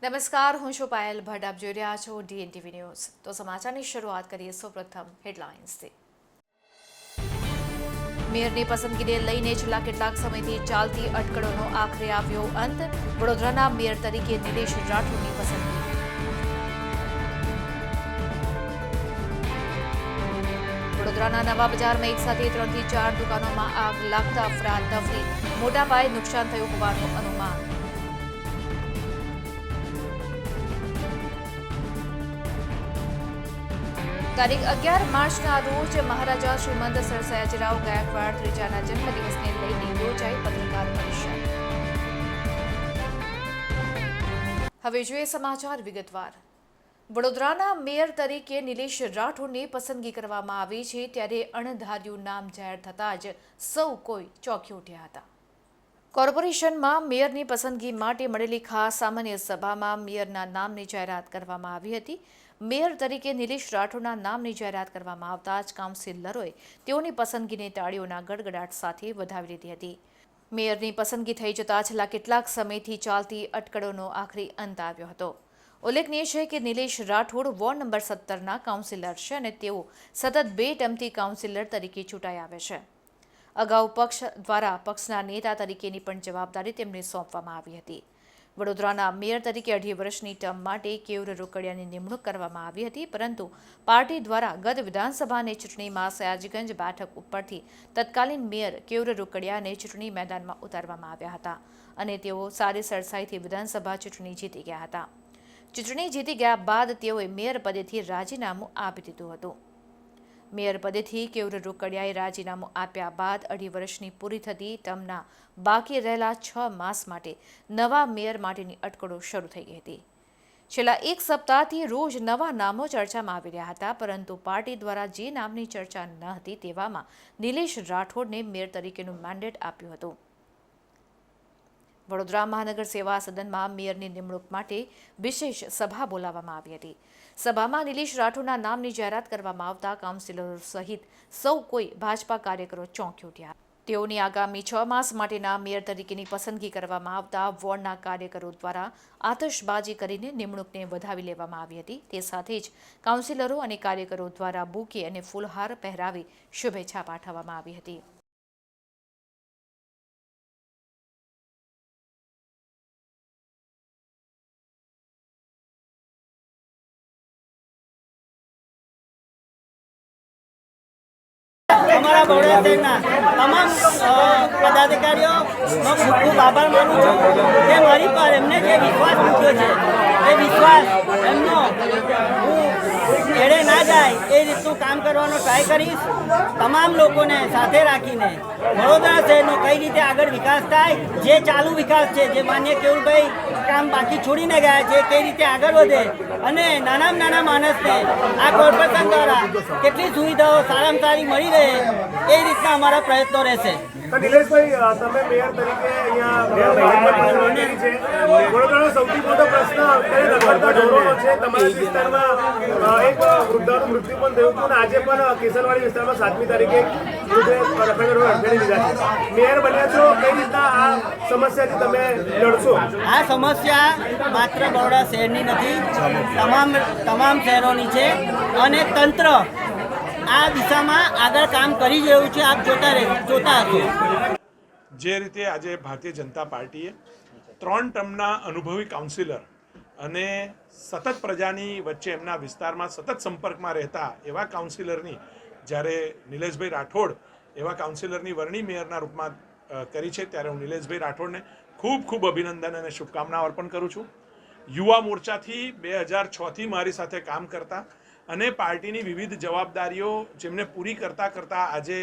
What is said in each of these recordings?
નમસ્કાર, હું છું પાયલ ભટ્ટ. આપ જોઈ રહ્યા છો DNTV ન્યૂઝ. તો સમાચારની શરૂઆત કરીએ સૌપ્રથમ હેડલાઇન્સથી. મેયરની પસંદગીને લઈને છેલ્લા કેટલાક સમયથી ચાલતી અટકળોનો આખરે આવ્યો અંત. વડોદરાના મેયર તરીકે નિલેશ રાઠોડની પસંદગી. વડોદરાના નવા બજારમાં એક સાથે 3 થી 4 દુકાનોમાં આગ લાગતા અફરાતફરી. મોટા પાયે નુકસાન થયું હોવાનું અનુમાન. તારીખ 11 માર્ચના રોજ મહારાજા શ્રીમંત સર સયાજીરાવ ગાયકવાડ ત્રીજાના જન્મદિવસને લઈને યોજાઈ પત્રકાર પરિષદ. હવે જોઈએ સમાચાર વિગતવાર. વડોદરાના મેયર તરીકે નિલેશ રાઠોડની પસંદગી કરવામાં આવી છે, ત્યારે અણધાર્યું નામ જાહેર થતાં જ સૌ કોઈ ચોંકી ઉઠ્યા હતા. કોર્પોરેશનમાં મેયરની પસંદગી માટે મળેલી ખાસ સામાન્ય સભામાં મેયરના નામની જાહેરાત કરવામાં આવી હતી. મેયર તરીકે નિલેશ રાઠોડના નામની જાહેરાત કરવામાં આવતા જ કાઉન્સિલરોએ તેઓની પસંદગીને તાળીઓના ગડગડાટ સાથે વધાવી લીધી હતી. મેયરની પસંદગી થઈ જતાં છેલ્લા કેટલાક સમયથી ચાલતી અટકળોનો આખરી અંત આવ્યો હતો. ઉલ્લેખનીય છે કે નિલેશ રાઠોડ વોર્ડ નંબર 17ના કાઉન્સિલર છે અને તેઓ સતત 2 ટર્મથી કાઉન્સિલર તરીકે ચૂંટાઈ આવે છે. અગાઉ પક્ષ દ્વારા પક્ષના નેતા તરીકેની પણ જવાબદારી તેમને સોંપવામાં આવી હતી. વડોદરાના મેયર તરીકે 2.5 વર્ષની ટર્મ માટે કેયુર રોકડિયાની નિમણૂક કરવામાં આવી હતી, પરંતુ પાર્ટી દ્વારા ગત વિધાનસભાની ચૂંટણીમાં સયાજીગંજ બેઠક ઉપરથી તત્કાલીન મેયર કેયુર રોકડિયાને ચૂંટણી મેદાનમાં ઉતારવામાં આવ્યા હતા અને તેઓ સારી સરસાઈથી વિધાનસભા ચૂંટણી જીતી ગયા હતા. ચૂંટણી જીતી ગયા બાદ તેઓએ મેયર પદેથી રાજીનામું આપી દીધું હતું. મેયર પદેથી કેયુર રોકડિયાએ રાજીનામું આપ્યા બાદ 2.5 વર્ષની પૂરી થતી ટર્મના બાકી રહેલા 6 માસ માટે નવા મેયર માટેની અટકળો શરૂ થઈ ગઈ હતી. છેલ્લા 1 સપ્તાહથી રોજ નવા નામો ચર્ચામાં આવી રહ્યા હતા, પરંતુ પાર્ટી દ્વારા જે નામની ચર્ચા ન હતી તેવામાં નિલેશ રાઠોડને મેયર તરીકેનું મેન્ડેટ આપ્યું હતું. વડોદરા મહાનગર સેવા સદનમાં મેયરની નિમણૂક માટે વિશેષ સભા બોલાવવામાં આવી હતી. સભામાં નિલેશ રાઠોડના નામની જાહેરાત કરવામાં આવતા કાઉન્સિલરો સહિત સૌ કોઈ ભાજપા કાર્યકરો ચોંકી ઉઠ્યા. તેઓની આગામી 6 માસ માટેના મેયર તરીકેની પસંદગી કરવામાં આવતા વોર્ડના કાર્યકરો દ્વારા આતશબાજી કરીને નિમણૂકને વધાવી લેવામાં આવી હતી. તે સાથે જ કાઉન્સિલરો અને કાર્યકરો દ્વારા બુકે અને ફૂલહાર પહેરાવી શુભેચ્છા પાઠવવામાં આવી હતી. અમારા બરોડા શહેરના તમામ પદાધિકારીઓ ખૂબ આભાર માનું છું કે મારી પર એમને જે વિશ્વાસ મૂક્યો છે એ વિશ્વાસ એમનો હું એળે ના જાય એ રીતનું કામ કરવાનો ટ્રાય કરીશ. તમામ લોકોને સાથે રાખીને વડોદરા શહેરનો કઈ રીતે આગળ વિકાસ થાય, જે ચાલુ વિકાસ છે, જે માન્ય કેવુરભાઈ કામ બાકી છોડીને ગયા છે, કઈ રીતે આગળ વધે અને નાનામાં નાના માણસને આ કોર્પોરેશન દ્વારા કેટલી સુવિધાઓ સારામાં સારી મળી રહે એ રીતના અમારા પ્રયત્નો રહેશે. નિલેશભાઈ, તમે મેયર તરીકે અહીંયા છે. વડોદરાનો સૌથી મોટો પ્રશ્ન રખડતા ઢોરોનો છે. તમારા વિસ્તારમાં એક વૃદ્ધાનું મૃત્યુ પણ થયું હતું અને આજે પણ કેસરવાડી વિસ્તારમાં 7મી તારીખે રખડતા ઢોરો અટકાવી દીધા છે. મેયર બન્યા છો, કઈ રીતના આ સમસ્યાથી તમે લડશો? આ સમસ્યા માત્ર બરોડા શહેરની નથી, તમામ શહેરોની છે અને તંત્ર આ દિશામાં આગળ કામ કરી રહ્યું છે. આપ જોતા હશો. જે રીતે આજે ભારતીય જનતા પાર્ટીએ 3 ટર્મના અનુભવી કાઉન્સિલર અને સતત પ્રજાની વચ્ચે એમના વિસ્તારમાં સતત સંપર્કમાં રહેતા એવા કાઉન્સિલરની જ્યારે નિલેશભાઈ રાઠોડ એવા કાઉન્સિલરની વરણી મેયરના રૂપમાં કરી છે, ત્યારે હું નિલેશભાઈ રાઠોડને ખૂબ ખૂબ અભિનંદન અને શુભકામનાઓ અર્પણ કરું છું. યુવા મોરચાથી 2006થી મારી સાથે કામ કરતા અને પાર્ટીની વિવિધ જવાબદારીઓ જેમને પૂરી કરતાં આજે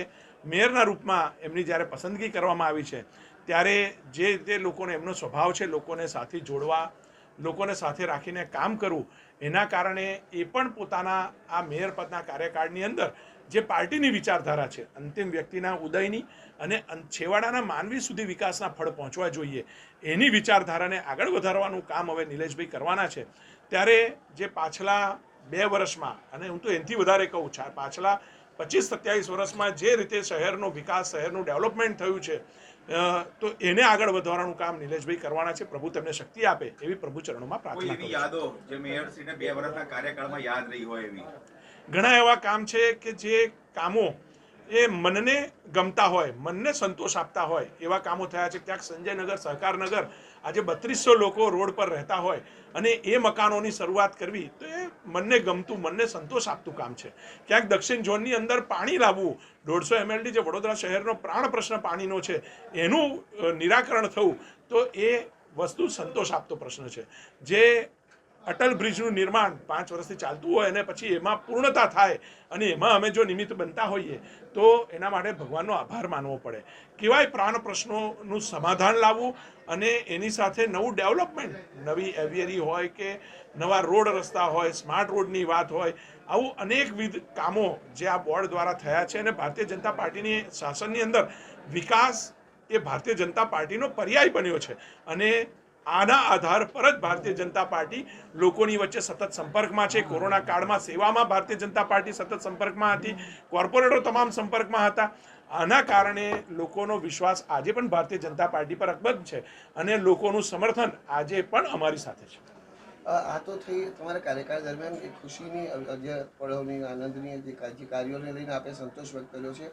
મેયરના રૂપમાં એમની જ્યારે પસંદગી કરવામાં આવી છે, ત્યારે જે રીતે લોકોને એમનો સ્વભાવ છે, લોકોને સાથે જોડવા, લોકોને સાથે રાખીને કામ કરવું, એના કારણે એ પણ પોતાના આ મેયર પદના કાર્યકાળની અંદર જે પાર્ટીની વિચારધારા છે, અંતિમ વ્યક્તિના ઉદયની અને છેવાડાના માનવી સુધી વિકાસના ફળ પહોંચવા જોઈએ, એની વિચારધારાને આગળ વધારવાનું કામ હવે નિલેશભાઈ કરવાના છે. ત્યારે જે પાછલા 2 વર્ષમાં અને હું તો એનાથી વધારે કહું છું, પાછલા 25-27 વર્ષમાં જે રીતે શહેરનો વિકાસ, શહેરનું ડેવલપમેન્ટ થયું છે, તો એને આગળ વધારવાનું કામ નિલેશભાઈ કરવાના છે. પ્રભુ તેમને શક્તિ આપે એવી પ્રભુ ચરણોમાં કોઈ પ્રાર્થના એવી કરું છું. યાદો જે મેયરશ્રીને 2 વર્ષના કાર્યકાળમાં યાદ રહી હોય એવી? ઘણા એવા કામ છે કે જે કામો એ મનને ગમતા હોય, મનને સંતોષ આપતા હોય એવા કામો થયા છે. ક્યાંક સંજયનગર, સહકારનગર, આજે 3200 લોકો રોડ પર રહેતા હોય અને એ મકાનોની શરૂઆત કરવી તો એ મનને ગમતું, મનને સંતોષ આપતું કામ છે. ક્યાંક દક્ષિણ ઝોનની અંદર પાણી લાવવું, 150 MLD જે વડોદરા શહેરનો પ્રાણ પ્રશ્ન પાણીનો છે એનું નિરાકરણ થવું, તો એ વસ્તુ સંતોષ આપતો પ્રશ્ન છે. જે અટલ બ્રિજનું નિર્માણ 5 વર્ષથી ચાલતું હોય અને પછી એમાં પૂર્ણતા થાય અને એમાં અમે જો નિમિત્ત બનતા હોઈએ તો એના માટે ભગવાનનો આભાર માનવો પડે. કેવાય પ્રાણ પ્રશ્નોનું સમાધાન લાવવું અને એની સાથે નવું ડેવલપમેન્ટ, નવી એવિયરી હોય કે નવા રોડ રસ્તા હોય, સ્માર્ટ રોડની વાત હોય, આવું અનેકવિધ કામો જે આ બોર્ડ દ્વારા થયા છે. અને ભારતીય જનતા પાર્ટીની શાસનની અંદર વિકાસ એ ભારતીય જનતા પાર્ટીનો પર્યાય બન્યો છે અને આના આધાર પર જ ભારતીય જનતા પાર્ટી લોકોની વચ્ચે સતત સંપર્કમાં છે. કોરોના કાળમાં સેવામાં ભારતીય જનતા પાર્ટી સતત સંપર્કમાં હતી, કોર્પોરેટરો તમામ સંપર્કમાં હતા. આના કારણે લોકોનો વિશ્વાસ આજે પણ ભારતીય જનતા પાર્ટી પર અકબંધ છે અને લોકોનું સમર્થન આજે પણ અમારી સાથે છે. આ તો થઈ તમારા કાર્યકાળ દરમિયાન એક ખુશીની જે પળોની આનંદની જે કાર્યોને લઈને આપણે સંતોષ વ્યક્ત કર્યો છે.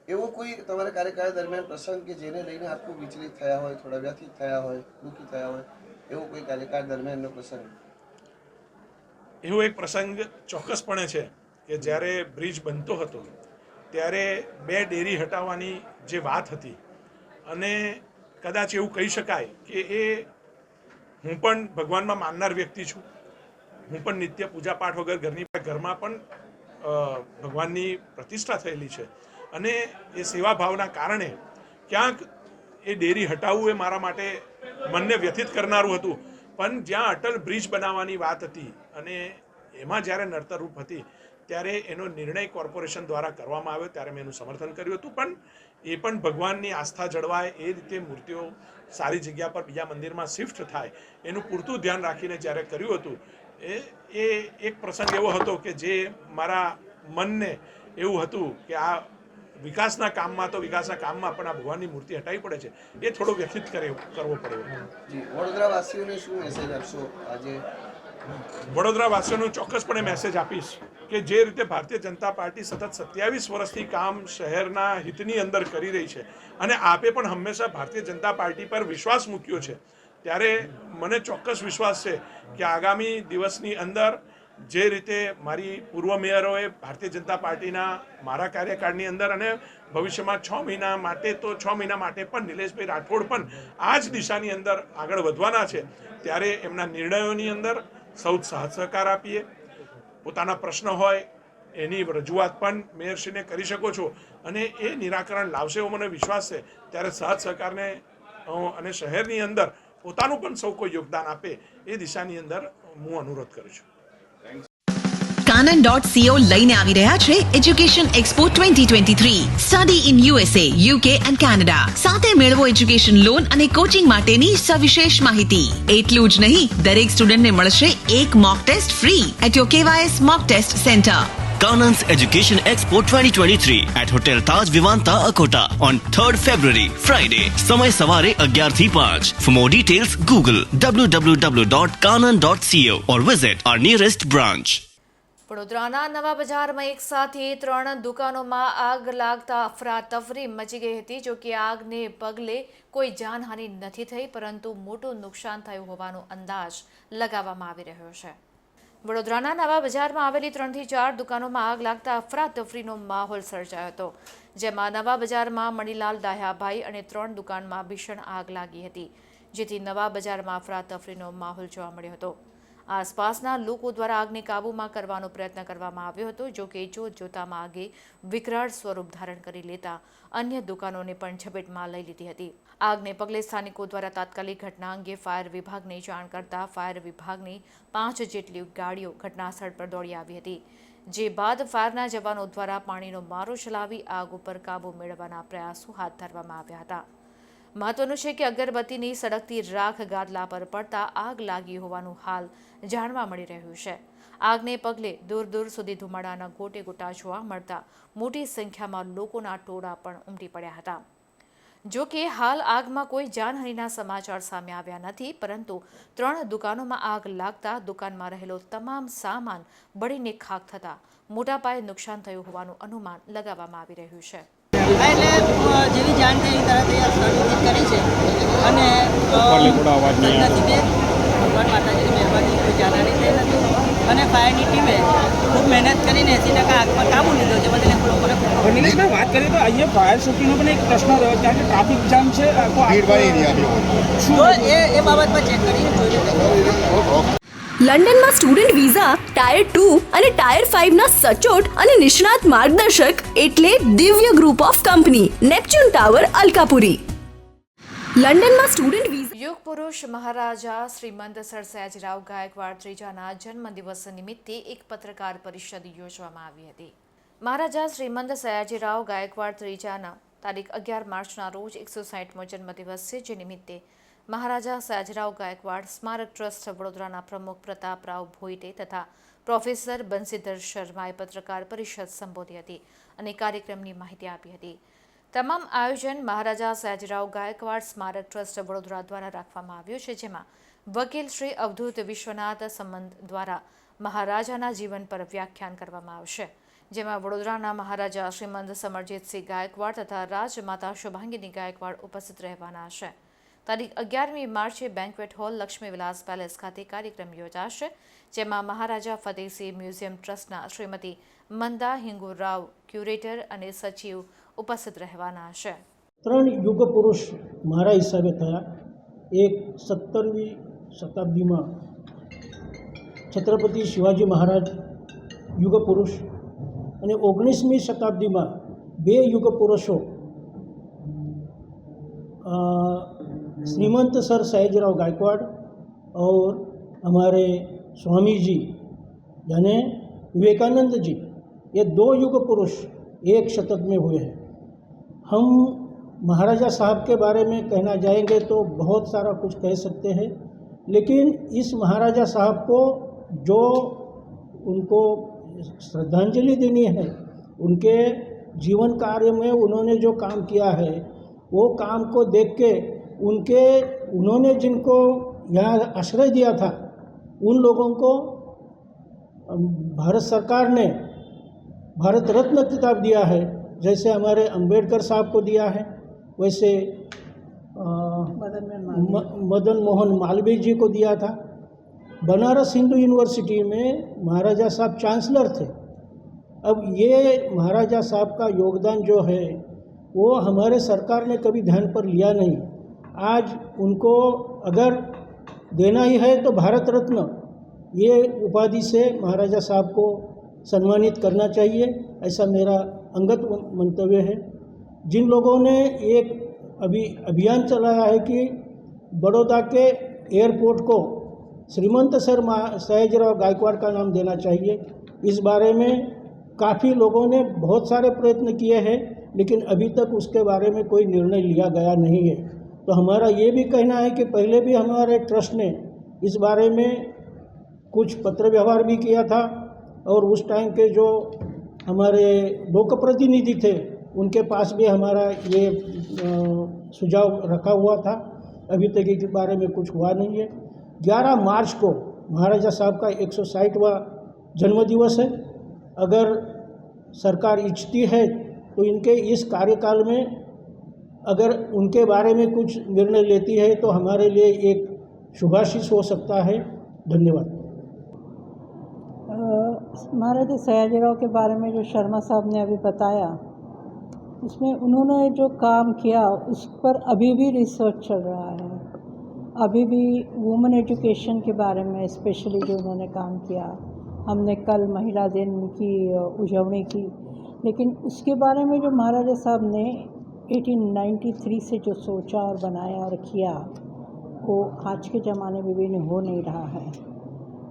એવો કોઈ તમારા કાર્યકાળ દરમિયાન પ્રસંગ કે જેને લઈને આપ ખૂબ વિચલિત થયા હોય, થોડા વ્યથિત થયા હોય, દુઃખી થયા હોય, એવો કોઈ કાર્યકાળ દરમિયાનનો પ્રસંગ? એવો એક પ્રસંગ ચોક્કસપણે છે કે જ્યારે બ્રિજ બનતો હતો ત્યારે 2 ડેરી હટાવવાની જે વાત હતી અને કદાચ એવું કહી શકાય કે એ હું પણ ભગવાનમાં માનનાર વ્યક્તિ છું. હું પણ નિત્ય પૂજાપાઠ વગર ઘરમાં પણ ભગવાનની પ્રતિષ્ઠા થયેલી છે અને એ સેવા ભાવના કારણે ક્યાંક એ ડેરી હટાવવું એ મારા માટે મનને વ્યથિત કરનારું હતું. પણ જ્યાં અટલ બ્રિજ બનાવવાની વાત હતી અને એમાં જ્યારે નડતરરૂપ હતી ત્યારે એનો નિર્ણય કોર્પોરેશન દ્વારા કરવામાં આવ્યો ત્યારે મેં એનું સમર્થન કર્યું હતું. પણ એ પણ ભગવાનની આસ્થા જળવાય એ રીતે મૂર્તિઓ સારી જગ્યા પર બીજા મંદિરમાં શિફ્ટ થાય એનું પૂરતું ધ્યાન રાખીને જ્યારે કર્યું હતું એ એક પ્રસંગ એવો હતો કે જે મારા મનને એવું હતું કે આ વિકાસના કામમાં પણ આ ભગવાનની મૂર્તિ હટાવી પડે છે, એ થોડો વ્યથિત કરવો પડ્યો. જી, વડોદરાવાસીઓને શું મેસેજ આપશો આજે? વડોદરાવાસીઓનું ચોક્કસપણે મેસેજ આપીશ કે જે રીતે ભારતીય જનતા પાર્ટી સતત 27 વર્ષથી કામ શહેરના હિતની અંદર કરી રહી છે અને આપે પણ હંમેશા ભારતીય જનતા પાર્ટી પર વિશ્વાસ મૂક્યો છે, ત્યારે મને ચોક્કસ વિશ્વાસ છે કે આગામી દિવસની અંદર જે રીતે મારી પૂર્વ મેયરોએ ભારતીય જનતા પાર્ટીના મારા કાર્યકાળની અંદર અને ભવિષ્યમાં 6 મહિના માટે તો 6 મહિના માટે પણ નિલેશભાઈ રાઠોડ પણ આ જ દિશાની અંદર આગળ વધવાના છે, ત્યારે એમના નિર્ણયોની અંદર સૌ સાથ સહકાર આપીએ. પોતાના પ્રશ્ન હોય એની રજૂઆત પણ મેયરશ્રીને કરી શકો છો અને એ નિરાકરણ લાવશે એવો મને વિશ્વાસ છે. ત્યારે સાથ સહકારને અને શહેરની અંદર પોતાનું પણ સૌ કોઈ યોગદાન આપે એ દિશાની અંદર હું અનુરોધ કરું છું. Canon.co લઈને આવી રહ્યા છે education expo 2023. Study in USA, UK and Canada. સાથે મેળવો એજ્યુકેશન લોન અને કોચિંગ માટેની સવિશેષ માહિતી. એટલું જ નહીં, દરેક સ્ટુડન્ટને મળશે એક mock test free at your KYS mock test centre. Kanan's Education Expo 2023 at Hotel Taj Vivanta, Akota on 3rd February, Friday. સમય સવારે 11 થી 5. For more details, Google www.kanan.co or visit our nearest branch. વડોદરાના નવા બજારમાં એક સાથે 3 દુકાનોમાં આગ લાગતા અફરાતફરી મચી ગઈ હતી. જો કે આગને પગલે કોઈ જાનહાનિ નથી થઈ, પરંતુ મોટું નુકસાન થયું હોવાનો અંદાજ લગાવવામાં આવી રહ્યો છે. વડોદરાના નવા બજારમાં આવેલી 3 થી 4 દુકાનોમાં આગ લાગતા અફરાતફરીનો માહોલ સર્જાયો હતો, જેમાં નવા બજારમાં મણીલાલ દાહ્યાભાઈ અને 3 દુકાનમાં ભીષણ આગ લાગી હતી, જેથી નવા બજારમાં અફરાતફરીનો માહોલ જોવા મળ્યો હતો. આસપાસના લોકો દ્વારા આગને કાબૂમાં કરવાનો પ્રયત્ન કરવામાં આવ્યો હતો. જો કે જોતજોતામાં આગે વિકરાળ સ્વરૂપ ધારણ કરી લેતા અન્ય દુકાનોને પણ ઝપેટમાં લઈ લીધી હતી. આગને પગલે સ્થાનિકો દ્વારા તાત્કાલિક ઘટના અંગે ફાયર વિભાગને જાણ કરતા ફાયર વિભાગની 5 જેટલી ગાડીઓ ઘટનાસ્થળ પર દોડી આવી હતી, જે બાદ ફાયરના જવાનો દ્વારા પાણીનો મારો ચલાવી આગ ઉપર કાબૂ મેળવવાના પ્રયાસો હાથ ધરવામાં આવ્યા હતા. મહત્વનું છે કે અગરબત્તીની સળગતી રાખ ગાદલા પર પડતા આગ લાગી હોવાનું હાલ જાણવા મળી રહ્યું છે. આગને પગલે દૂર દૂર સુધી ધુમાડાના ગોટે ગોટા જોવા મળતા મોટી સંખ્યામાં લોકોના ટોળા પણ ઉમટી પડ્યા હતા. જો કે હાલ આગમાં કોઈ જાનહાનિના સમાચાર સામે આવ્યા નથી, પરંતુ 3 દુકાનોમાં આગ લાગતા દુકાનમાં રહેલો તમામ સામાન બળીને ખાખ થતા મોટા પાયે નુકસાન થયું હોવાનું અનુમાન લગાવવામાં આવી રહ્યું છે. એટલે જેવી જાણ થઈ તરત એ સ્થળ કરી છે અને નસીબે ભગવાન માતાજીની મહેરબાની કોઈ જાનહાની થઈ નથી અને ફાયરની ટીમે ખૂબ મહેનત કરીને 80% આગ પર કાબૂ લીધો છે. બદલે લોકોને નિલેશભાઈ વાત કરીએ તો અહીંયા ફાયર સેફ્ટીનો પણ એક પ્રશ્ન રહ્યો, કારણ કે ટ્રાફિક જામ છે, તો એ બાબત પર ચેક કરીને જોઈ લંડનમાં સ્ટુડન્ટ વિઝા ટાયર 2 અને ટાયર 5 ના સચોટ અને નિષ્ણાત માર્ગદર્શક એટલે Divya group of company, Neptune tower, Alkapuri. લંડનમાં સ્ટુડન્ટ વિઝા. યુગ પુરુષ મહારાજા શ્રીમંત સર સયાજીરાવ ગાયકવાડ ત્રીજાના જન્મદિવસ નિમિત્તે એક પત્રકાર પરિષદ યોજવામાં આવી હતી. મહારાજા શ્રીમંત સયાજીરાવ ગાયકવાડ ત્રીજાના તારીખ 11 માર્ચના રોજ 160મો જન્મદિવસ છે, જે નિમિત્તે મહારાજા સયાજીરાવ ગાયકવાડ સ્મારક ટ્રસ્ટ વડોદરાના પ્રમુખ પ્રતાપરાવ ભોઈટે તથા પ્રોફેસર બંસીધર શર્માએ પત્રકાર પરિષદ સંબોધી હતી અને કાર્યક્રમની માહિતી આપી હતી. તમામ આયોજન મહારાજા સયાજીરાવ ગાયકવાડ સ્મારક ટ્રસ્ટ વડોદરા દ્વારા રાખવામાં આવ્યું છે, જેમાં વકીલ શ્રી અવધૂત વિશ્વનાથ સંબંધ દ્વારા મહારાજાના જીવન પર વ્યાખ્યાન કરવામાં આવશે, જેમાં વડોદરાના મહારાજા શ્રીમંત સમરજીતસિંહ ગાયકવાડ તથા રાજમાતા શુભાંગીની ગાયકવાડ ઉપસ્થિત રહેવાના છે. તારીખ 11મી માર્ચે બેન્ક્વેટ હોલ લક્ષ્મી વિલાસ પેલેસ ખાતે કાર્યક્રમ યોજાશે, જેમાં મહારાજા ફતેહસિંહ મ્યુઝિયમ ટ્રસ્ટના શ્રીમતી મંદા હિંગુરાવ ક્યુરેટર અને સચિવ ઉપસ્થિત રહેવાના છે. 3 યુગ પુરુષ મારા હિસાબે થયા. એક 17મી શતાબ્દીમાં છત્રપતિ શિવાજી મહારાજ યુગ પુરુષ અને 19મી શતાબ્દીમાં 2 યુગ પુરુષો श्रीमंत सर सयाजीराव गायकवाड़ और हमारे स्वामी जी यानी विवेकानंद जी, ये 2 युग पुरुष एक शतक में हुए हैं. हम महाराजा साहब के बारे में कहना जाएंगे तो बहुत सारा कुछ कह सकते हैं, लेकिन इस महाराजा साहब को जो उनको श्रद्धांजलि देनी है, उनके जीवन कार्य में उन्होंने जो काम किया है वो काम को देख के उन्होंने जिनको यहाँ आश्रय दिया था उन लोगों को भारत सरकार ने भारत रत्न खिताब दिया है. जैसे हमारे अंबेडकर साहब को दिया है, वैसे मदन मोहन मालवीय जी को दिया था. बनारस हिंदू यूनिवर्सिटी में महाराजा साहब चांसलर थे. अब ये महाराजा साहब का योगदान जो है वो हमारे सरकार ने कभी ध्यान पर लिया नहीं. आज उनको अगर देना ही है तो भारत रत्न ये उपाधि से महाराजा साहब को सम्मानित करना चाहिए, ऐसा मेरा अंगत मंतव्य है. जिन लोगों ने एक अभी अभियान चलाया है कि बड़ौदा के एयरपोर्ट को श्रीमंत सर सयाजीराव गायकवाड़ का नाम देना चाहिए, इस बारे में काफ़ी लोगों ने बहुत सारे प्रयत्न किए हैं, लेकिन अभी तक उसके बारे में कोई निर्णय लिया गया नहीं है. तो हमारा ये भी कहना है कि पहले भी हमारे ट्रस्ट ने इस बारे में कुछ पत्र व्यवहार भी किया था और उस टाइम के जो हमारे लोक प्रतिनिधि थे उनके पास भी हमारा ये सुझाव रखा हुआ था. अभी तक इस बारे में कुछ हुआ नहीं है. 11 मार्च को महाराजा साहब का 160वां जन्मदिवस है. अगर सरकार इच्छती है तो इनके इस कार्यकाल में अगर उनके बारे में कुछ निर्णय लेती है तो हमारे लिए एक शुभाशीष हो सकता है. धन्यवाद. महाराजा सयाजीराव के बारे में जो शर्मा साहब ने अभी बताया, उसमें उन्होंने जो काम किया उस पर अभी भी रिसर्च चल रहा है. अभी भी वुमेन एजुकेशन के बारे में स्पेशली जो उन्होंने काम किया, हमने कल महिला दिन की उजवनी की, लेकिन उसके बारे में जो महाराजा साहब ने 1893 से जो सोचा और बनाया और किया वो आज के ज़माने में भी हो नहीं रहा है.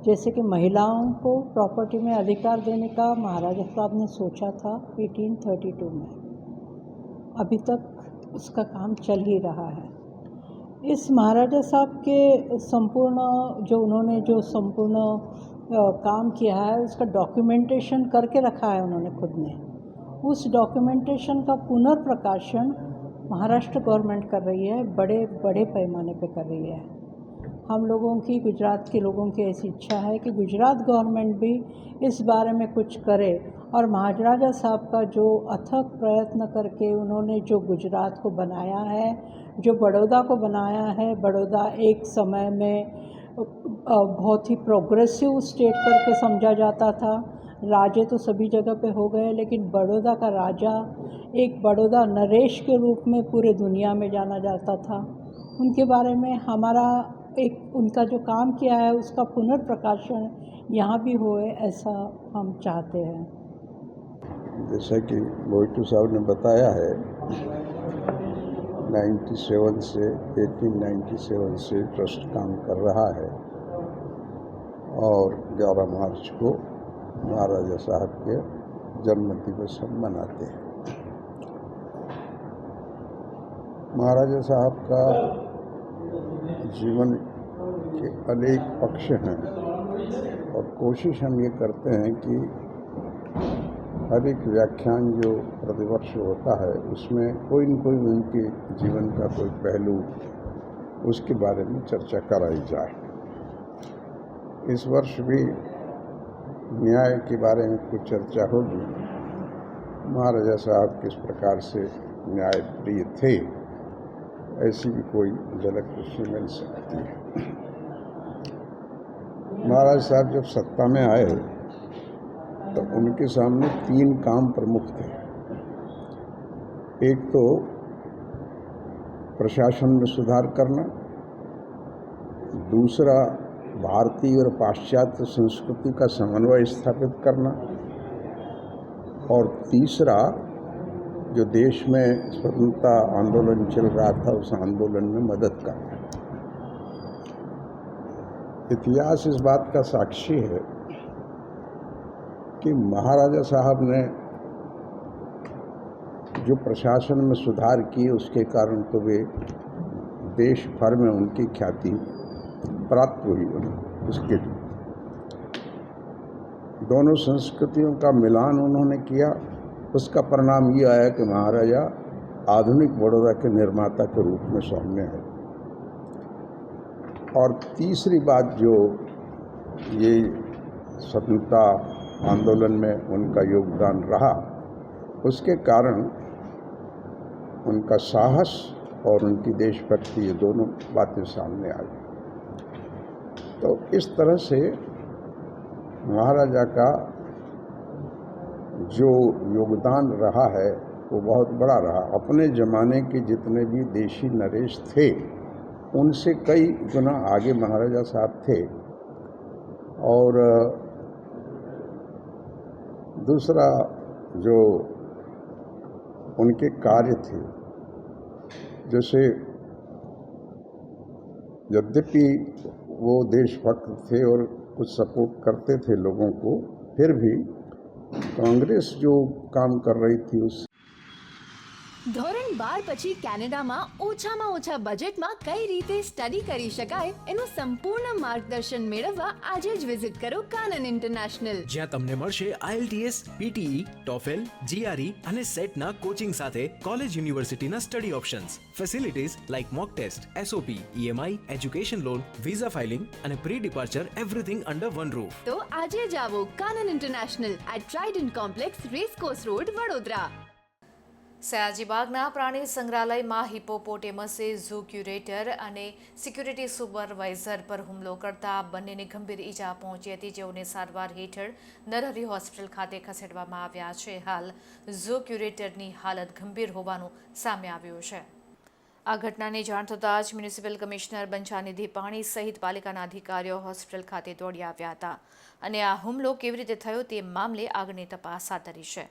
जैसे कि महिलाओं को प्रॉपर्टी में अधिकार देने का महाराजा साहब ने सोचा था 1832 में, अभी तक उसका काम चल ही रहा है. इस महाराजा साहब के संपूर्ण काम किया है उसका डॉक्यूमेंटेशन करके रखा है उन्होंने खुद ने. उस डॉक्यूमेंटेशन का पुनर्प्रकाशन महाराष्ट्र गवर्नमेंट कर रही है, बड़े बड़े पैमाने पे कर रही है। हम लोगों की, गुजरात के लोगों की ऐसी इच्छा है कि गुजरात गवर्नमेंट भी इस बारे में कुछ करे और महाराजा साहब का जो अथक प्रयत्न करके उन्होंने जो गुजरात को बनाया है, जो बड़ौदा को बनाया है, बड़ौदा एक समय में बहुत ही प्रोग्रेसिव स्टेट करके समझा जाता था। राजे तो सभी जगह पे हो गए, लेकिन बड़ौदा का राजा एक बड़ौदा नरेश के रूप में पूरे दुनिया में जाना जाता था। उनके बारे में हमारा एक उनका जो काम किया है उसका पुनर्प्रकाशन यहाँ भी होए, ऐसा हम चाहते हैं। जैसा कि मोहितू साहब ने बताया है, 1897 से ट्रस्ट काम कर रहा है और 11 मार्च को महाराजा साहब के जन्म दिवस हम मनाते हैं। महाराजा साहब का जीवन के अनेक पक्ष हैं और कोशिश हम ये करते हैं कि हर एक व्याख्यान जो प्रतिवर्ष होता है उसमें कोई न कोई उनके जीवन का कोई पहलू, उसके बारे में चर्चा कराई जाए। इस वर्ष भी न्याय के बारे में कुछ चर्चा होगी। महाराजा साहब किस प्रकार से न्याय प्रिय थे, ऐसी भी कोई झलक उससे मिल सकती है। महाराज साहब जब सत्ता में आए तो उनके सामने 3 काम प्रमुख थे। एक तो प्रशासन में सुधार करना, दूसरा भारतीय और पाश्चात्य संस्कृति का समन्वय स्थापित करना, और तीसरा जो देश में स्वतंत्रता आंदोलन चल रहा था उस आंदोलन में मदद करना। इतिहास इस बात का साक्षी है कि महाराजा साहब ने जो प्रशासन में सुधार किए उसके कारण तो वे देश भर में उनकी ख्याति प्राप्त हुई। उसके दोनों संस्कृतियों का मिलान उन्होंने किया, उसका परिणाम ये आया कि महाराजा आधुनिक बड़ौदा के निर्माता के रूप में सामने आए। और तीसरी बात जो ये स्वतंत्रता आंदोलन में उनका योगदान रहा, उसके कारण उनका साहस और उनकी देशभक्ति, ये दोनों बातें सामने आई। तो इस तरह से महाराजा का जो योगदान रहा है वो बहुत बड़ा रहा। अपने ज़माने के जितने भी देशी नरेश थे उनसे कई गुना आगे महाराजा साहब थे। और दूसरा जो उनके कार्य थे, जैसे यद्यपि वो देशभक्त थे और कुछ सपोर्ट करते थे लोगों को, फिर भी कांग्रेस जो काम कर रही थी उस ધોરણ 12 પછી કેનેડામાં ઓછામાં ઓછા બજેટમાં કઈ રીતે સ્ટડી કરી શકાય એનું સંપૂર્ણ માર્ગદર્શન મેળવવા આજે જ વિઝિટ કરો કાનન ઇન્ટરનેશનલ, જ્યાં તમને મળશે IELTS, PTE, TOEFL, GRE અને સેટના કોચિંગ સાથે કોલેજ યુનિવર્સિટીના study options, facilities like mock test, SOP, EMI, education loan, visa filing અને pre departure everything under one roof. તો આજે જ આવો Kanan international at trident complex, racecourse road, Vadodara. સયાજીબાગના પ્રાણી સંગ્રહાલયમાં હિપોપોટેમસે ઝૂ ક્યુરેટર અને સિક્યુરિટી સુપરવાઇઝર પર હુમલો કરતા બંનેને ગંભીર ઈજા પહોંચી હતી, જેઓને સારવાર હેઠળ નરહરી હોસ્પિટલ ખાતે ખસેડવામાં આવ્યા છે. હાલ ઝૂ ક્યુરેટરની હાલત ગંભીર હોવાનું સામે આવ્યું છે. આ ઘટનાની જાણ થતાં જ મ્યુનિસિપલ કમિશનર બંછાનિધિ પાણી સહિત પાલિકાના અધિકારીઓ હોસ્પિટલ ખાતે દોડી આવ્યા હતા અને આ હુમલો કેવી રીતે થયો તે મામલે આગળની તપાસ હાથ ધરી છે.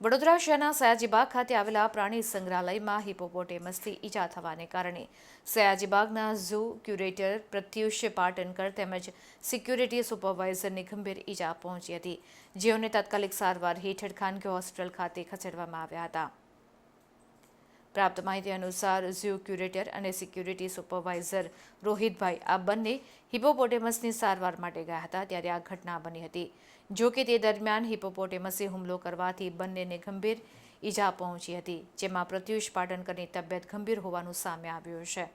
વડોદરા શહેરના સયાજીબાગ ખાતે આવેલા પ્રાણી સંગ્રહાલયમાં હિપોપોટેમસથી ઈજા થવાને કારણે સયાજીબાગના ઝૂ ક્યુરેટર પ્રત્યુષ પાટણકર તેમજ સિક્યુરિટી સુપરવાઇઝરને ગંભીર ઈજા પહોંચી હતી, જેઓને તાત્કાલિક સારવાર હેઠળ ખાનગી હોસ્પિટલ ખાતે ખસેડવામાં આવ્યા હતા. પ્રાપ્ત માહિતી અનુસાર ઝૂ ક્યુરેટર અને સિક્યુરિટી સુપરવાઇઝર રોહિતભાઈ આ બંને હિપોપોટેમસની સારવાર માટે ગયા હતા, ત્યારે આ ઘટના બની હતી. જો કે તે દરમિયાન હિપોપોટેમસે હુમલો કરવાથી બંનેને ગંભીર ઈજા પહોંચી હતી, જેમાં પ્રત્યુષ પાટણકરની તબિયત ગંભીર હોવાનું સામે આવ્યું છે.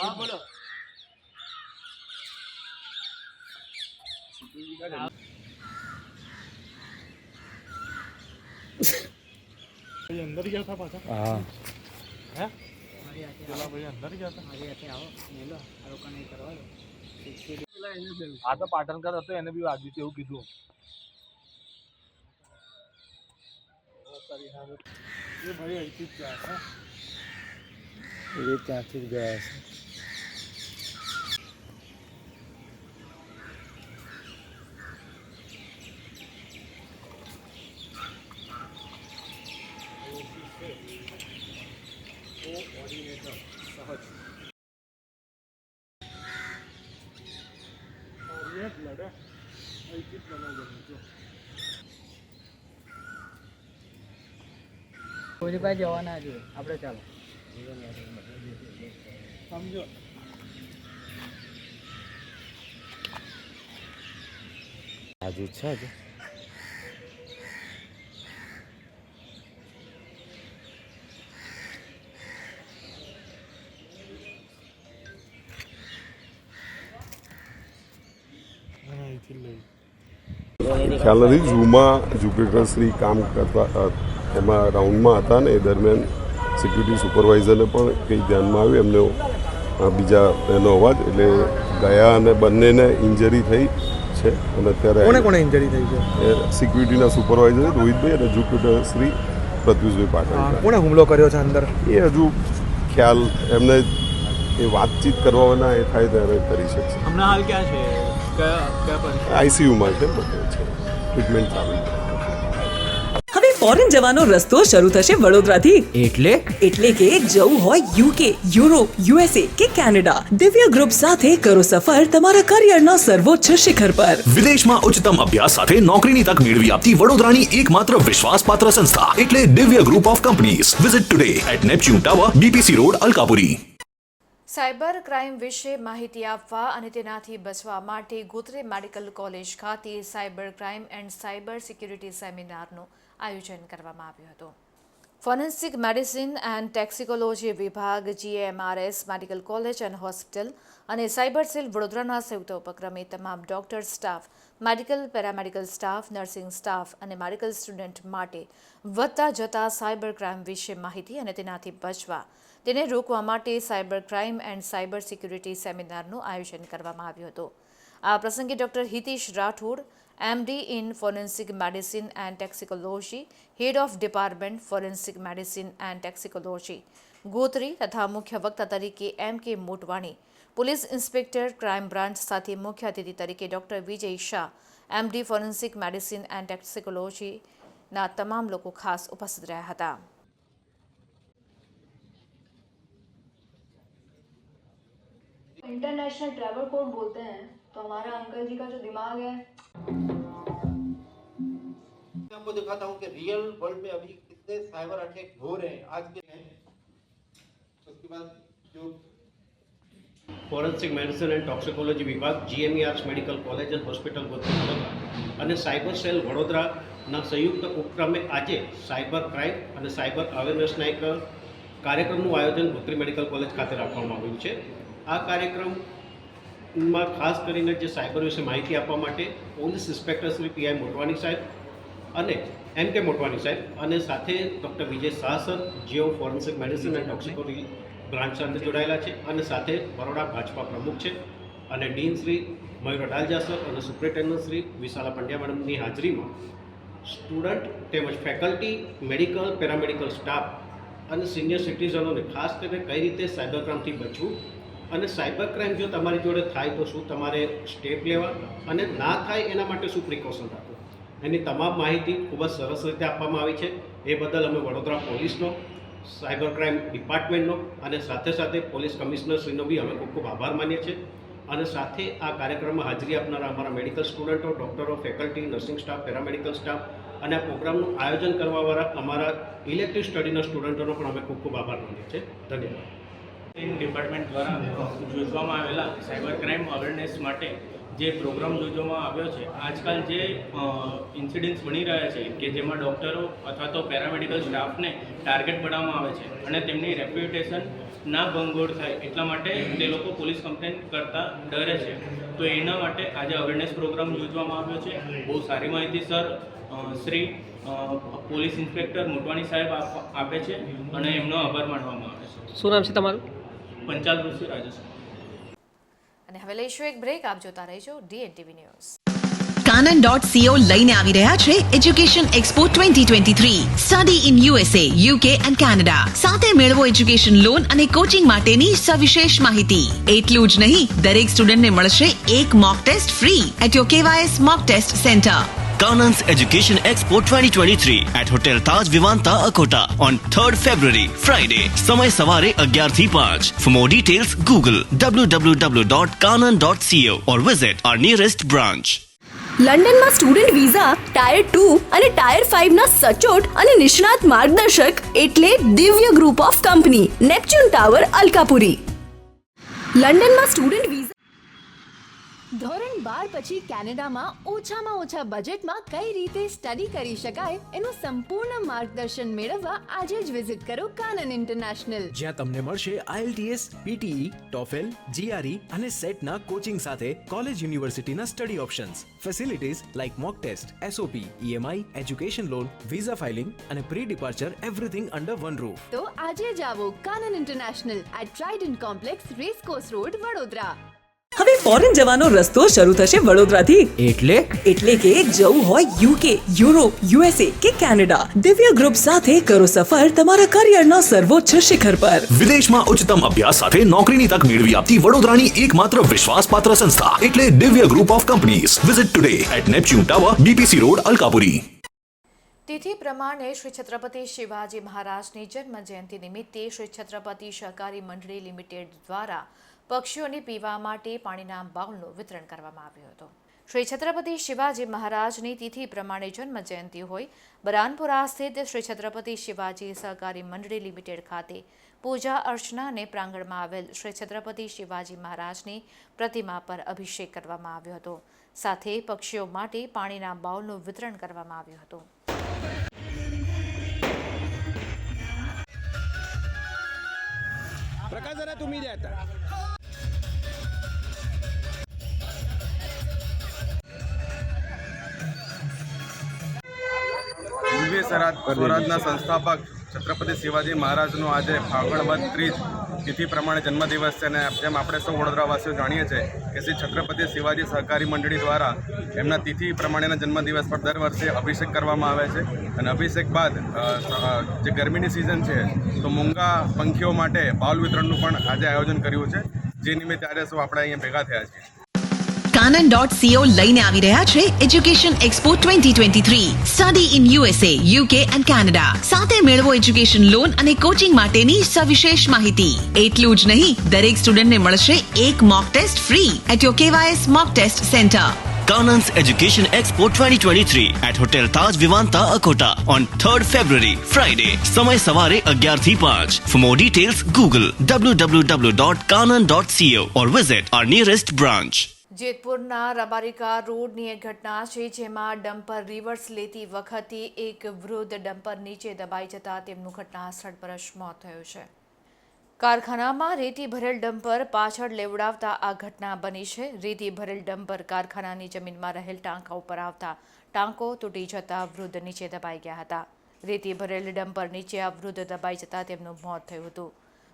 હા બોલો. अंदर गया था पाछा हाँ है चला भाई अंदर गया था આ તો પાટણકર હતો, એને બી વાગ્યું છે એવું કીધું. ये भाई ऐसी क्या है એ ત્યાંથી જ ગયા છે. ये ब्लड है ऐसी बना जो કોઈની પાસે જવા ના જોઈએ આપણે, ચાલો समझो આજુ છે જ. ખ્યાલ નથી. ઝૂમાં ઝુકેકરશ્રી કામ કરતા એમાં રાઉન્ડમાં હતા ને એ દરમિયાન સિક્યુરિટી સુપરવાઇઝરને પણ કંઈ ધ્યાનમાં આવ્યું એમને બીજા એનો અવાજ એટલે ગયા અને બંનેને ઇન્જરી થઈ છે. અને અત્યારે કોને ઇન્જરી થઈ છે? સિક્યુરિટીના સુપરવાઇઝર રોહિતભાઈ અને ઝુકેકરશ્રી પ્રત્યુષભાઈ પાટણ. કોણે હુમલો કર્યો છે અંદર એ હજુ ખ્યાલ એમને એ વાતચીત કરવાના એ થાય ત્યારે કરી શકશે. હમણાં હાલ ક્યાં છે? આઈસીયુમાં છે, ટ્રીટમેન્ટ ચાલુ છે. હવે ફોરેન જવાનો રસ્તો શરૂ થશે વડોદરાથી. એટલે કે જવું હોય યુકે, યુરોપ, યુએસએ કે કેનેડા, દિવ્ય ગ્રુપ સાથે કરો સફર તમારા કરિયરના સર્વોચ્ચ શિખર પર. વિદેશમાં ઉચ્ચતમ અભ્યાસ સાથે નોકરીની તક મેળવી આપતી વડોદરાની એકમાત્ર વિશ્વાસપાત્ર સંસ્થા એટલે Divya group of companies. Visit today at Neptune tower, BPC road, Alkapuri. Cyber crime વિશે માહિતી આપવા અને તેનાથી બચવા માટે ગોત્રી મેડિકલ કોલેજ ખાતે cyber crime and cyber security સેમિનારનું આયોજન કરવામાં આવ્યું હતું. ફોરેન્સિક મેડિસિન એન્ડ ટેક્સિકોલોજી વિભાગ, GMRS medical college and hospital અને સાયબર સેલ વડોદરાના સંયુક્ત ઉપક્રમે તમામ doctor staff, medical paramedical staff, nursing staff અને મેડિકલ સ્ટુડન્ટ માટે વધતા જતા સાયબર ક્રાઇમ વિશે માહિતી અને તેનાથી બચવા તેને રોકવા માટે cyber crime and cyber security સેમિનારનું આયોજન કરવામાં આવ્યું હતું. આ પ્રસંગે doctor Hitesh Rathod, MD in forensic medicine and toxicology, head of department forensic medicine and toxicology, Gotri તથા મુખ્ય વક્તા તરીકે MK Motwani, police inspector crime branch સાથે મુખ્ય અતિથિ તરીકે doctor Vijay Shah, MD forensic medicine and ટેક્સિકોલોજીના તમામ લોકો ખાસ ઉપસ્થિત રહ્યા હતા. इंटरनेशनल ट्रैवल कोड बोलते हैं तो हमारा अंकल जी का जो दिमाग है, मैं आपको दिखाता हूँ कि रियल वर्ल्ड में अभी कितने साइबर अटैक हो रहे हैं आज के हैं. उसके बाद जो ફોરેન્સિક મેડિસિન એન્ડ ટોક્સિકોલોજી વિભાગ, GMRS medical college and hospital Gotri Vadodara અને સાયબર સેલ વડોદરાના સંયુક્ત ઉપક્રમે આજે સાયબર ક્રાઇમ અને સાયબર અવેરનેસના એક કાર્યક્રમનું આયોજન ગોત્રી મેડિકલ કોલેજ ખાતે રાખવામાં આવ્યું છે. આ કાર્યક્રમમાં ખાસ કરીને જે સાયબર વિશે માહિતી આપવા માટે police inspector Shri PI Motwani સાહેબ અને MK મોટવાણી સાહેબ અને સાથે ડૉક્ટર વિજય શાહ સર, જેઓ forensic medicine and toxicology branch સાથે જોડાયેલા છે અને સાથે બરોડા ભાજપા પ્રમુખ છે અને ડીન શ્રી મયુર અડાલજા સર અને સુપ્રિન્ટેન્ડન્ટ શ્રી વિશાલા પંડ્યા મેડમની હાજરીમાં સ્ટુડન્ટ તેમજ ફેકલ્ટી, મેડિકલ, પેરામેડિકલ સ્ટાફ અને સિનિયર સિટીઝનોને ખાસ કરીને કઈ રીતે સાયબર ક્રાઇમથી બચવું અને સાયબર ક્રાઇમ જો તમારી જોડે થાય તો શું તમારે સ્ટેપ લેવા અને ના થાય એના માટે શું પ્રિકોશન રાખવું, એની તમામ માહિતી ખૂબ જ સરસ રીતે આપવામાં આવી છે. એ બદલ અમે વડોદરા પોલીસનો, સાયબર ક્રાઇમ ડિપાર્ટમેન્ટનો અને સાથે સાથે પોલીસ કમિશનરશ્રીનો બી અમે ખૂબ ખૂબ આભાર માનીએ છીએ. અને સાથે આ કાર્યક્રમમાં હાજરી આપનારા અમારા મેડિકલ સ્ટુડન્ટો, ડૉક્ટરો, faculty, nursing staff, paramedical staff અને આ પ્રોગ્રામનું આયોજન કરવાવાળા અમારા ઇલેક્ટિવ સ્ટડીના સ્ટુડન્ટોનો પણ અમે ખૂબ ખૂબ આભાર માનીએ છીએ. ધન્યવાદ. ડિપાર્ટમેન્ટ દ્વારા યોજવામાં આવેલા સાયબર ક્રાઇમ અવેરનેસ માટે જે પ્રોગ્રામ યોજવામાં આવ્યો છે, આજકાલ જે ઇન્સિડન્ટ્સ બની રહ્યા છે કે જેમાં ડૉક્ટરો અથવા તો પેરામેડિકલ સ્ટાફને ટાર્ગેટ બનાવવામાં આવે છે અને તેમની રેપ્યુટેશન ના ભંગોળ થાય એટલા માટે તે લોકો પોલીસ કમ્પ્લેન કરતા ડરે છે. તો એના માટે આજે અવેરનેસ પ્રોગ્રામ યોજવામાં આવ્યો છે. બહુ સારી માહિતી sir Shri police inspector Motwani સાહેબ આપે છે અને એમનો આભાર માનવામાં આવે છે. શું નામ છે તમારું? પંચાલ ઋષિ રાજેશ. અને હવે લઈશું એક બ્રેક. આપ જોતા રહેજો DNTV ન્યૂઝ. Canon.co લઈને આવી રહ્યા છે education expo 2023. Study in USA, UK and Canada. સાથે મેળવો એજ્યુકેશન લોન અને કોચિંગ માટેની સવિશેષ માહિતી. એટલું જ નહીં, દરેક સ્ટુડન્ટને મળશે એક mock test free at your KYS mock test centre. Kanan's Education Expo 2023 at Hotel Taj Vivanta, Akota on 3rd February, Friday. સમય સવારે 11 થી 5. For more details, Google www.kanan.co or visit our nearest branch. લંડનમાં student visa, tyre 2 અને tyre 5 ના સચોટ અને નિષ્ણાત માર્ગદર્શક એટલે Divya group of company, Neptune tower, Alkapuri. લંડનમાં સ્ટુડન્ટ વિઝા. ધોરણ 12 પછી કેનેડામાં ઓછામાં ઓછા બજેટમાં કઈ રીતે સ્ટડી કરી શકાય એનું સંપૂર્ણ માર્ગદર્શન મેળવવા આજે જ વિઝિટ કરો કાનન ઇન્ટરનેશનલ, જ્યાં તમને મળશે IELTS, PTE, TOEFL, GRE અને સેટના કોચિંગ સાથે કોલેજ યુનિવર્સિટીના study options, facilities like mock test, SOP, EMI, education loan, visa filing અને pre departure everything under one roof. તો આજે જ આવો Kanan international at trident complex, racecourse road, Vadodara. હવે ફોરેન જવાનો રસ્તો શરૂ થશે વડોદરાથી. એટલે કે જવું હોય UK, યુરોપ, USA કે કેનેડા, દિવ્ય ગ્રુપ સાથે કરો સફર તમારા કરિયરના સર્વોચ્ચ શિખર પર. વિદેશમાં ઉચ્ચતમ અભ્યાસ સાથે નોકરીની તક મેળવી આપતી વડોદરાની એકમાત્ર વિશ્વાસપાત્ર સંસ્થા એટલે Divya group of companies. Visit today at Neptune tower, BPC road, Alkapuri. તિથિ પ્રમાણે શ્રી છત્રપતિ શિવાજી મહારાજની જન્મ જયંતિ નિમિત્તે શ્રી છત્રપતિ સહકારી મંડળી લિમિટેડ દ્વારા પક્ષીઓને પીવા માટે પાણીના બાઉલનું વિતરણ કરવામાં આવ્યું હતું. શ્રી છત્રપતિ શિવાજી મહારાજની તિથિ પ્રમાણે જન્મ જયંતિ હોય બરાનપુરા સ્થિત શ્રી છત્રપતિ શિવાજી સહકારી મંડળી લિમિટેડ ખાતે પૂજા અર્ચના અને પ્રાંગણમાં આવેલ શ્રી છત્રપતિ શિવાજી મહારાજની પ્રતિમા પર અભિષેક કરવામાં આવ્યો હતો. સાથે પક્ષીઓ માટે પાણીના બાઉલનું વિતરણ કરવામાં આવ્યું હતું. प्रकाश जरा तुम्ही द्या आता. સ્વરાજના સંસ્થાપક છત્રપતિ શિવાજી મહારાજનો આજે ફાગણ વદ ત્રીજ તિથિ પ્રમાણે જન્મદિવસ છે અને જેમ આપણે સૌ વડોદરાવાસીઓ જાણીએ છીએ કે શ્રી છત્રપતિ શિવાજી સહકારી મંડળી દ્વારા એમના તિથિ પ્રમાણેના જન્મદિવસ પર દર વર્ષે અભિષેક કરવામાં આવે છે અને અભિષેક બાદ જે ગરમીની સિઝન છે તો મૂંગા પંખીઓ માટે બાઉલ વિતરણનું પણ આજે આયોજન કર્યું છે, જે નિમિત્તે આજે સૌ આપણે અહીંયા ભેગા થયા છીએ. Canon.co લઈને આવી રહ્યા છે education expo 2023. Study in USA, UK and Canada. સાથે મેળવો એજ્યુકેશન લોન અને કોચિંગ માટેની સવિશેષ માહિતી. એટલું જ નહીં, દરેક સ્ટુડન્ટને મળશે એક mock test free at your KYS mock test centre. Kanan's Education Expo 2023 at Hotel Taj Vivanta, Akota on 3rd February, Friday. સમય સવારે 11 થી 5. For more details, Google www.kanan.co or visit our nearest branch. જેતપુરના Rabarika રોડની એક ઘટના છે, જેમાં dumper reverse લેતી વખતે એક વૃદ્ધ ડમ્પર નીચે દબાઈ જતા તેમનું ઘટના સ્થળ પર જ મોત થયું છે. કારખાનામાં રેતી ભરેલ ડમ્પર પાછળ લેવડાવતા આ ઘટના બની છે. રેતી ભરેલ ડમ્પર કારખાનાની જમીનમાં રહેલ ટાંકા ઉપર આવતા ટાંકો તૂટી જતા વૃદ્ધ નીચે દબાઈ ગયા હતા. રેતી ભરેલ ડમ્પર નીચે આ વૃદ્ધ દબાઈ જતા તેમનું મોત થયું હતું.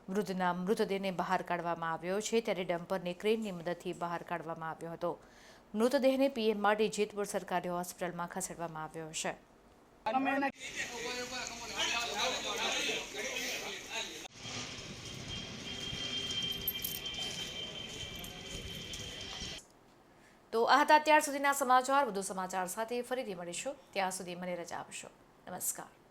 વૃદ્ધના મૃતદેહને બહાર કાઢવામાં આવ્યો છે, ત્યારે ડમ્પરને ક્રેનની મદદથી બહાર કાઢવામાં આવ્યો હતો. મૃતદેહને PM માટે જેતપુર સરકારી હોસ્પિટલમાં ખસેડવામાં આવ્યો છે. તો આ હતા અત્યાર સુધીના સમાચાર. વધુ સમાચાર સાથે ફરીથી મળીશું. ત્યાં સુધી મને રજા આપશો. નમસ્કાર.